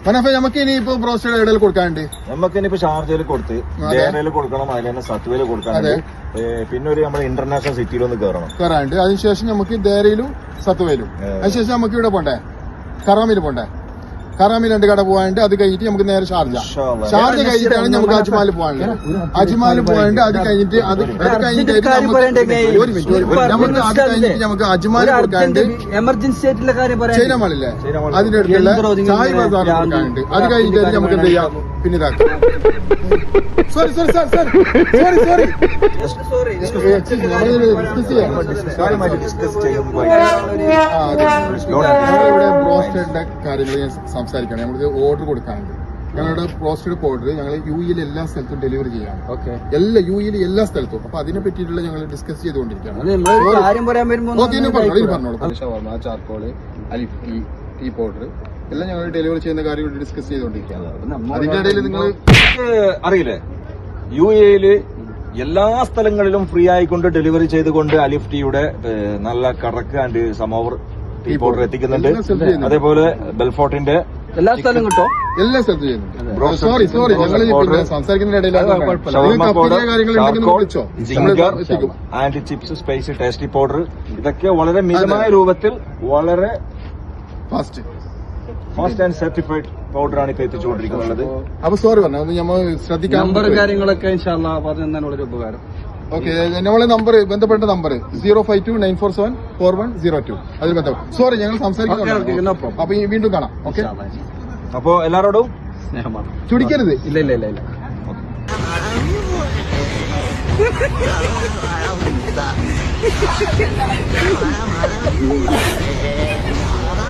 മനഫ നമുക്ക് ഇനിയിപ്പോ ബ്രോസ്റ്റഡ് എവിടെയും കൊടുക്കാണ്ട് നമുക്ക് ഇനിയിപ്പോ ഷാർജയിൽ കൊടുത്ത് ഡയറയിൽ കൊടുക്കണം, അതിൽ തന്നെ സത്വയിൽ കൊടുക്കാനുണ്ട്. പിന്നെ ഒരു നമ്മുടെ ഇന്റർനാഷണൽ സിറ്റിയിലൊന്ന് കയറാണ്ട് അതിനുശേഷം നമുക്ക് ദേരയിലും സത്വയിലും അതിനുശേഷം നമുക്ക് ഇവിടെ പോണ്ടേ, കറാമിൽ പോണ്ടേ. കറാമിൽ 2 കട പോകാണ്ട് അത് കഴിഞ്ഞിട്ട് നമുക്ക് നേരെ ഷാർജ കഴിഞ്ഞിട്ടാണ് നമുക്ക് അജ്മാൽ പോകാനുള്ളത്. അജ്മാൽ പോകാണ്ട് അത് കഴിഞ്ഞിട്ട് നമുക്ക് അജ്മാൽ കൊടുക്കാണ്ട് എമർജൻസി ആയിട്ടുള്ള കാര്യം ചൈന മാളില്ലേ അതിന്റെ അടുത്തുള്ള ചായ് ബസാർ കൊടുക്കാനുണ്ട്. അത് കഴിഞ്ഞിട്ട് നമുക്ക് എന്ത് ചെയ്യാം പിന്നെ ഇതാക്കാം. സോറി ഇവിടെ ബ്രോസ്റ്റഡിന്റെ കാര്യങ്ങൾ ഞാൻ സംസാരിക്കുകയാണ്. നമുക്ക് ഓർഡർ കൊടുക്കാനുണ്ട്. ഞങ്ങളുടെ ബ്രോസ്റ്റഡ് ഓർഡർ ഞങ്ങൾ യുഎഇയിൽ എല്ലാ സ്ഥലത്തും ഡെലിവറി ചെയ്യാണ്. യുഎഇയിൽ എല്ലാ സ്ഥലത്തും. അപ്പൊ അതിനെ പറ്റിയിട്ടുള്ള ഞങ്ങൾ ഡിസ്കസ് ചെയ്തുകൊണ്ടിരിക്കുകയാണ്. ഷവർമ, ചാർക്കോള്, അലിഫ് ടീ പൗഡർ എല്ലാം ഞങ്ങൾ ഡെലിവറി ചെയ്യുന്ന കാര്യങ്ങൾ ഡിസ്കസ് ചെയ്തുകൊണ്ടിരിക്കുകയാണ്. അതിന്റെ ഇടയിൽ നിങ്ങൾ അറിയില്ലേ, യുഎഇയില് എല്ലാ സ്ഥലങ്ങളിലും ഫ്രീ ആയിക്കൊണ്ട് ഡെലിവറി ചെയ്തുകൊണ്ട് അലിഫ് ടീയുടെ നല്ല കറക്ക് ആൻഡ് സമോവർ ടീ പൗഡർ എത്തിക്കുന്നുണ്ട്. അതേപോലെ ബെൽഫോർട്ടിന്റെ എല്ലാ സ്ഥലവും കിട്ടും, എല്ലാ സ്ഥലത്തും ചെയ്യുന്നുണ്ട്. സോറി ഞങ്ങൾ സംസാരിക്കുന്ന and chips, spicy, tasty powder ഇതൊക്കെ വളരെ മിതമായ രൂപത്തിൽ വളരെ ഫാസ്റ്റ് ആൻഡ് സർട്ടിഫൈഡ് പൗഡർ ആണ് ഇപ്പൊ എത്തിച്ചുകൊണ്ടിരിക്കുന്നത്. അപ്പൊ സോറി പറഞ്ഞു നമ്മൾ ശ്രദ്ധിക്കാം. നമ്പർ കാര്യങ്ങളൊക്കെ പറഞ്ഞൊരു ഉപകാരം. ഓക്കെ, നമ്മളെ നമ്പർ ബന്ധപ്പെട്ട നമ്പർ 05294741002 അതിൽ ബന്ധപ്പെട്ട. സോറി ഞങ്ങൾ സംസാരിക്കുന്നു. അപ്പൊ വീണ്ടും കാണാം. ഓക്കെ, അപ്പൊ എല്ലാരോടും സ്നേഹമാണ്, ചുടിക്കരുത്. ഇല്ല